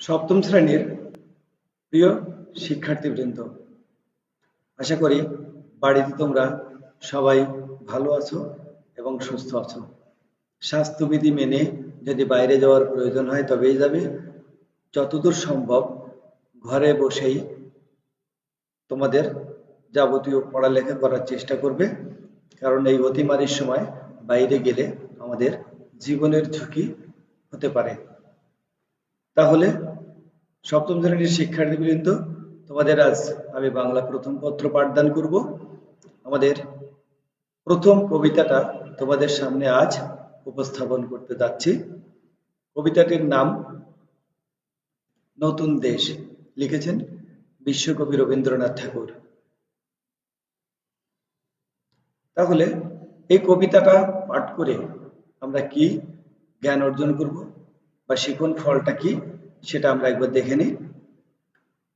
সপ্তম শ্রেণীর প্রিয় শিক্ষার্থীবৃন্দ, আশা করি বাড়িতে তোমরা সবাই ভালো আছো এবং সুস্থ আছো। স্বাস্থ্যবিধি মেনে যদি বাইরে যাওয়ার প্রয়োজন হয় তবেই যাবে। যতদূর সম্ভব ঘরে বসেই তোমাদের যাবতীয় পড়ালেখা করার চেষ্টা করবে, কারণ এই অতিমারির সময় বাইরে গেলে আমাদের জীবনের ঝুঁকি হতে পারে। তাহলে সপ্তম শ্রেণীর শিক্ষার্থীবৃন্দ, তোমাদের আজ আমি বাংলা প্রথম পত্র পাঠদান করব। আমাদের প্রথম কবিতাটা তোমাদের সামনে আজ উপস্থাপন করতে যাচ্ছি। কবিতাটির নাম নতুন দেশ, লিখেছেন বিশ্বকবি রবীন্দ্রনাথ ঠাকুর। তাহলে এই কবিতাটা পাঠ করে আমরা কি জ্ঞান অর্জন করব বা শিখন ফলটা কি সেটা আমরা একবার দেখে নিই।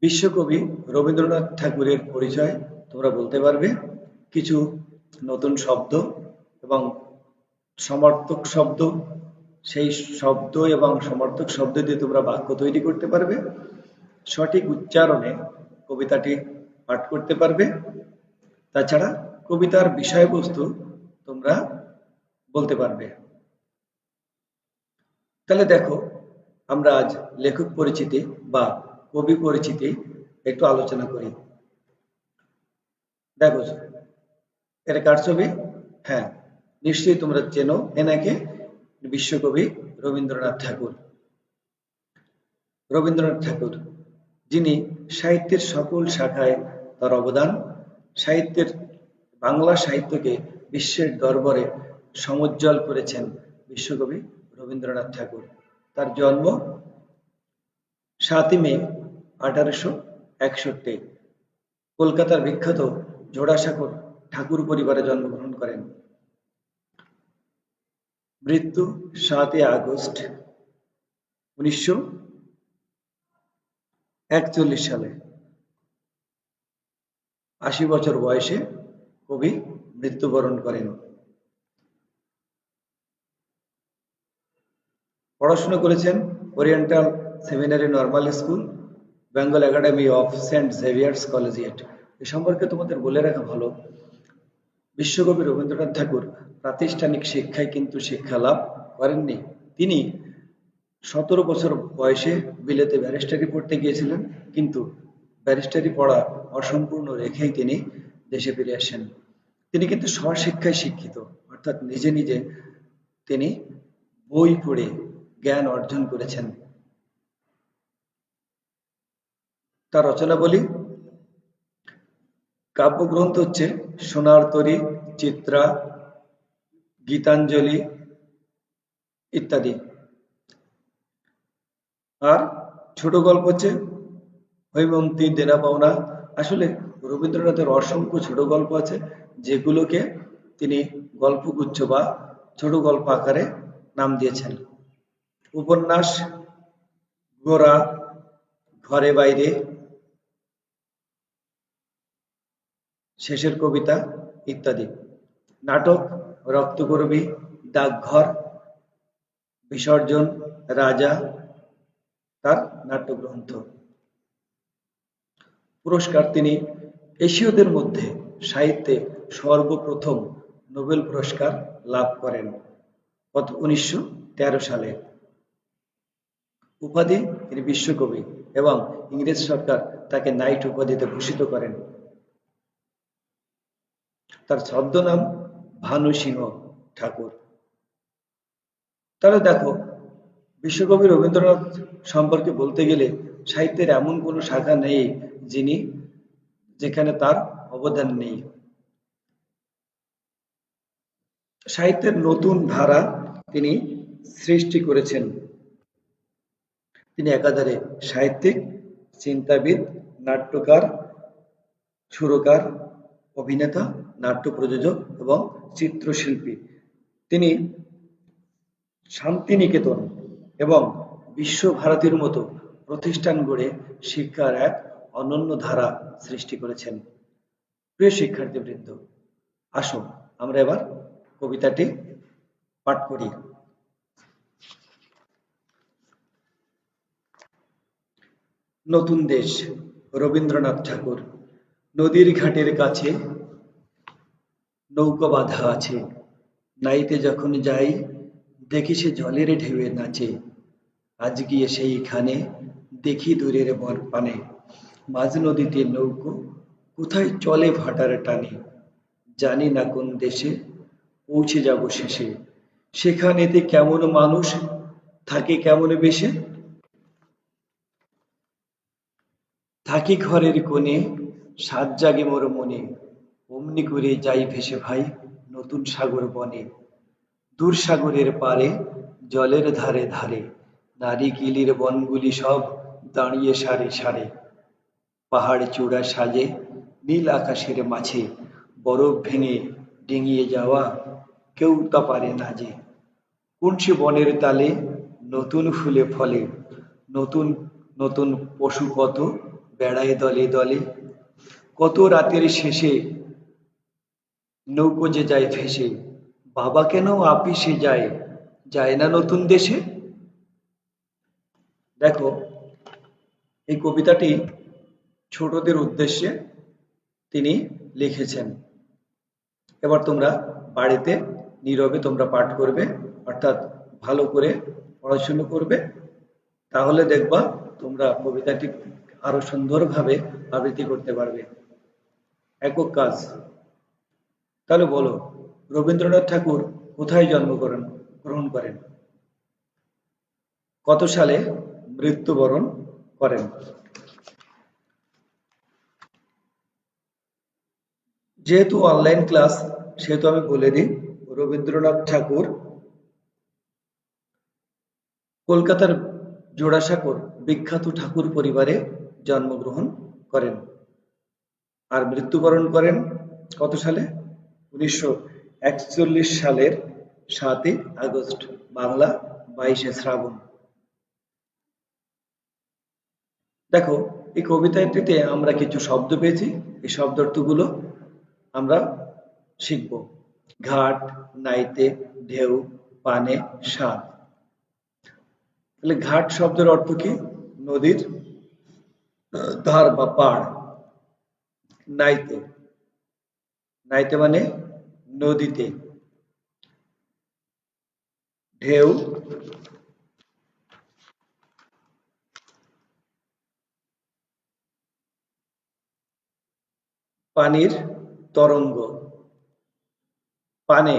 বিশ্বকবি রবীন্দ্রনাথ ঠাকুরের পরিচয় তোমরা বলতে পারবে, কিছু নতুন শব্দ এবং সমর্থক শব্দ, সেই শব্দ এবং সমর্থক শব্দ দিয়ে তোমরা বাক্য তৈরি করতে পারবে, সঠিক উচ্চারণে কবিতাটি পাঠ করতে পারবে। তাছাড়া কবিতার বিষয়বস্তু তোমরা বলতে পারবে। তাহলে দেখো, আমরা আজ লেখক পরিচিতি বা কবি পরিচিতি একটু আলোচনা করি। দেখো, এটা কার ছবি? হ্যাঁ, নিশ্চয়ই তোমরা চেনো এনাকে, বিশ্বকবি রবীন্দ্রনাথ ঠাকুর। রবীন্দ্রনাথ ঠাকুর, যিনি সাহিত্যের সকল শাখায় তার অবদান, সাহিত্যের বাংলা সাহিত্যকে বিশ্বের দরবারে সমুজ্জ্বল করেছেন বিশ্বকবি রবীন্দ্রনাথ ঠাকুর। তার জন্ম 7ই মে 1861 কলকাতার বিখ্যাত জোড়াসাঁকোর ঠাকুর পরিবারে জন্মগ্রহণ করেন। মৃত্যু 7ই আগস্ট 1941 সালে। 80 বছর বয়সে কবি মৃত্যুবরণ করেন। পড়াশোনা করেছেন oriental seminary normal school, Bengal academy of saint Xavier's collegiate. এ সম্পর্কে তোমাদের বলে রাখা ভালো, বিশ্বকবি রবীন্দ্রনাথ ঠাকুর প্রাতিষ্ঠানিক শিক্ষায় কিন্তু শিক্ষা লাভ করেননি। তিনি 17 বছর বয়সে বিলেতে ব্যারিস্টারি পড়তে গিয়েছিলেন, কিন্তু ব্যারিস্টারি পড়া অসম্পূর্ণ রেখেই তিনি দেশে ফিরে আসেন। তিনি কিন্তু স্বশিক্ষায় শিক্ষিত, অর্থাৎ নিজে নিজে তিনি বই পড়ে জ্ঞান অর্জন করেছেন। তার রচনা বলি, কাব্যগ্রন্থ হচ্ছে সোনার তরী, চিত্রা, গীতাঞ্জলি ইত্যাদি। আর ছোট গল্প হচ্ছে হৈমন্তী, দেনা পাওনা। আসলে রবীন্দ্রনাথের অসংখ্য ছোট গল্প আছে, যেগুলোকে তিনি গল্পগুচ্ছ বা ছোট গল্প আকারে নাম দিয়েছেন। উপন্যাস গোরা, ঘরে বাইরে, শেষের কবিতা ইত্যাদি। নাটক রক্তকরবী, ডাকঘর, বিসর্জন, রাজা তার নাট্যগ্রন্থ। পুরস্কার, তিনি এশীয়দের মধ্যে সাহিত্যে সর্বপ্রথম নোবেল পুরস্কার লাভ করেন 1913 সালে। উপাধি, তিনি বিশ্বকবি এবং ইংরেজ সরকার তাকে নাইট উপাধিতে ভূষিত করেন। তার ছদ্মনাম ভানু সিংহ ঠাকুর। তাহলে দেখো, বিশ্বকবি রবীন্দ্রনাথ সম্পর্কে বলতে গেলে সাহিত্যের এমন কোনো শাখা নেই যেখানে তার অবদান নেই। সাহিত্যের নতুন ধারা তিনি সৃষ্টি করেছেন। তিনি একাধারে সাহিত্যিক, চিন্তাবিদ, নাট্যকার, সুরকার, অভিনেতা, নাট্য প্রযোজক এবং চিত্রশিল্পী। তিনি শান্তিনিকেতন এবং বিশ্বভারতীর মতো প্রতিষ্ঠান গড়ে শিক্ষার এক অনন্য ধারা সৃষ্টি করেছেন। প্রিয় শিক্ষার্থীবৃন্দ, আসুন আমরা এবার কবিতাটি পাঠ করি। নতুন দেশ, রবীন্দ্রনাথ ঠাকুর। নদীর ঘাটের কাছে নৌকো বাঁধা আছে, নাইতে যখন যাই দেখি সে জলের ঢেউয়ে নাচে। আজ গিয়ে সেইখানে দেখি দূরের পানে মাঝ নদীতে নৌকো কোথায় চলে ভাটার টানে। জানি না কোন দেশে পৌঁছে যাব শেষে, সেখানেতে কেমন মানুষ থাকে কেমন বেশে। থাকি ঘরের কোণে, সাত জাগে মোর মনে, অমনি করে যাই ভেসে ভাই নতুন সাগর বনে। দূর সাগরের পারে জলের ধারে ধারে নারিকেলের বনগুলি সব দাঁড়িয়ে সারে সারে। পাহাড় চূড়া সাজে নীল আকাশের মাঝে, বরফ ভেঙে ডিঙিয়ে যাওয়া কেউ তা পারে না যে। কোন সে বনের তালে নতুন ফুলে ফলে, নতুন নতুন পশু কত বেড়ায় দলে দলে। কত রাতের শেষে নৌকো যে যায় ভেসে, বাবা কেন আপিসে যায়, যায় না নতুন দেশে। দেখো, এই কবিতাটি ছোটদের উদ্দেশ্যে তিনি লিখেছেন। এবার তোমরা বাড়িতে নীরবে তোমরা পাঠ করবে, অর্থাৎ ভালো করে পড়াশুনো করবে, তাহলে দেখবা তোমরা কবিতাটি আরো সুন্দরভাবে আবৃত্তি করতে পারবে। একক কাজ। তাহলে বলো, রবীন্দ্রনাথ ঠাকুর কোথায় জন্মগ্রহণ গ্রহণ করেন? কত সালে মৃত্যুবরণ করেন? যেহেতু অনলাইন ক্লাস, সেহেতু আমি বলে দিই, রবীন্দ্রনাথ ঠাকুর কলকাতার জোড়াসাঁকোর বিখ্যাত ঠাকুর পরিবারে জন্মগ্রহণ করেন আর মৃত্যুবরণ করেন কত সালে? 1941 সালের 7ই আগস্ট, বাংলা 22শে শ্রাবণ। দেখো, এই কবিতাটিতে আমরা কিছু শব্দ পেয়েছি, এই শব্দার্থগুলো আমরা শিখব। ঘাট, নাইতে, ঢেউ, পানে, স্বাদ। তাহলে ঘাট শব্দের অর্থ কি? নদীর ধার বা পাড়। নাইতে, নাইতে মানে নদীতে। ঢেউ, পানির তরঙ্গ। পানে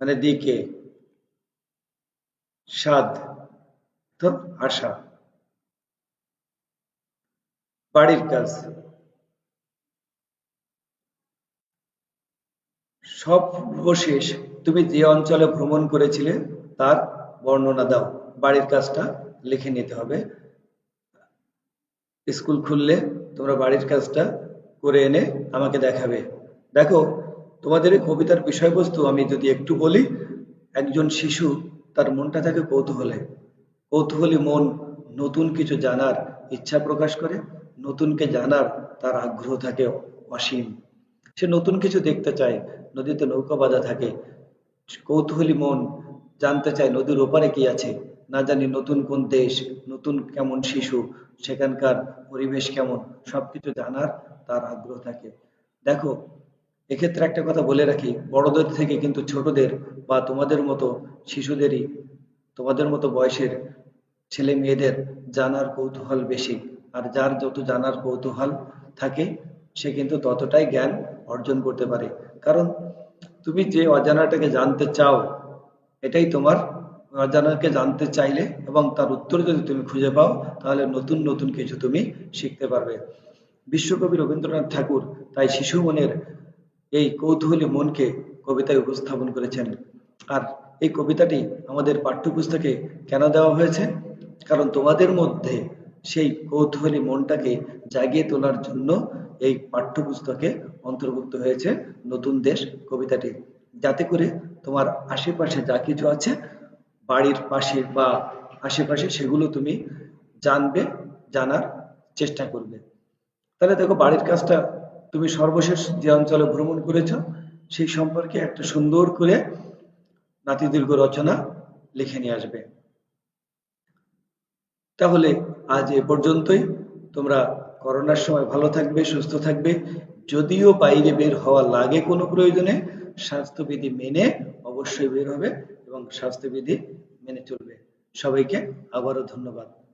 মানে দিকে। স্বাদ তো আশা। বাড়ির কাজ। সর্বশেষ তুমি যে অঞ্চলে ভ্রমণ করেছিলে তার বর্ণনা দাও। বাড়ির কাজটা লিখে নিতে হবে। স্কুল খুললে তোমরা বাড়ির কাজটা করে এনে আমাকে দেখাবে। দেখো, তোমাদের এই কবিতার বিষয়বস্তু আমি যদি একটু বলি, একজন শিশু তার মনটা থাকে কৌতূহলে। কৌতূহলী মন নতুন কিছু জানার ইচ্ছা প্রকাশ করে, নতুনকে জানার তার আগ্রহ থাকে অসীম। সে নতুন কিছু দেখতে চায়। নদীতে নৌকা বাঁধা থাকে, কৌতূহলী মন জানতে চায় নদীর ওপারে কি আছে, না জানি নতুন কোন দেশ, নতুন কেমন শিশু, সেখানকার পরিবেশ কেমন, সবকিছু জানার তার আগ্রহ থাকে। দেখো, এক্ষেত্রে একটা কথা বলে রাখি, বড়দের থেকে কিন্তু ছোটদের বা তোমাদের মতো শিশুদেরই, তোমাদের মতো বয়সের ছেলে মেয়েদের জানার কৌতূহল বেশি। আর যার যত জানার কৌতূহল থাকে, সে কিন্তু ততটাই জ্ঞান অর্জন করতে পারে। কারণ তুমি যে অজানাটাকে জানতে চাও, এটাই তোমার অজানাকে জানতে চাইলে এবং তার উত্তর যদি তুমি খুঁজে পাও, তাহলে নতুন নতুন কিছু তুমি শিখতে পারবে। বিশ্বকবি রবীন্দ্রনাথ ঠাকুর তাই শিশু মনের এই কৌতূহলী মনকে কবিতায় উপস্থাপন করেছেন। আর এই কবিতাটি আমাদের পাঠ্যপুস্তকে কেন দেওয়া হয়েছে? কারণ তোমাদের মধ্যে সেই কৌতূহলী মনটাকে জাগিয়ে তোলার জন্য এই পাঠ্যপুস্তকে অন্তর্ভুক্ত হয়েছে নতুন দেশ কবিতাটি, যাতে করে তোমার আশেপাশে যা কিছু আছে বাড়ির পাশে বা আশেপাশে, সেগুলো তুমি জানবে, জানার চেষ্টা করবে। তাহলে দেখো, বাড়ির কাজটা তুমি সর্বশেষ যে অঞ্চলে ভ্রমণ করেছ সেই সম্পর্কে একটা সুন্দর করে নাতিদীর্ঘ রচনা লিখে নিয়ে আসবে। তাহলে আজ এ পর্যন্তই। তোমরা করোনার সময় ভালো থাকবে, সুস্থ থাকবে। যদিও বাইরে বের হওয়া লাগে কোনো প্রয়োজনে, স্বাস্থ্যবিধি মেনে অবশ্যই বের হবে এবং স্বাস্থ্যবিধি মেনে চলবে। সবাইকে আবারও ধন্যবাদ।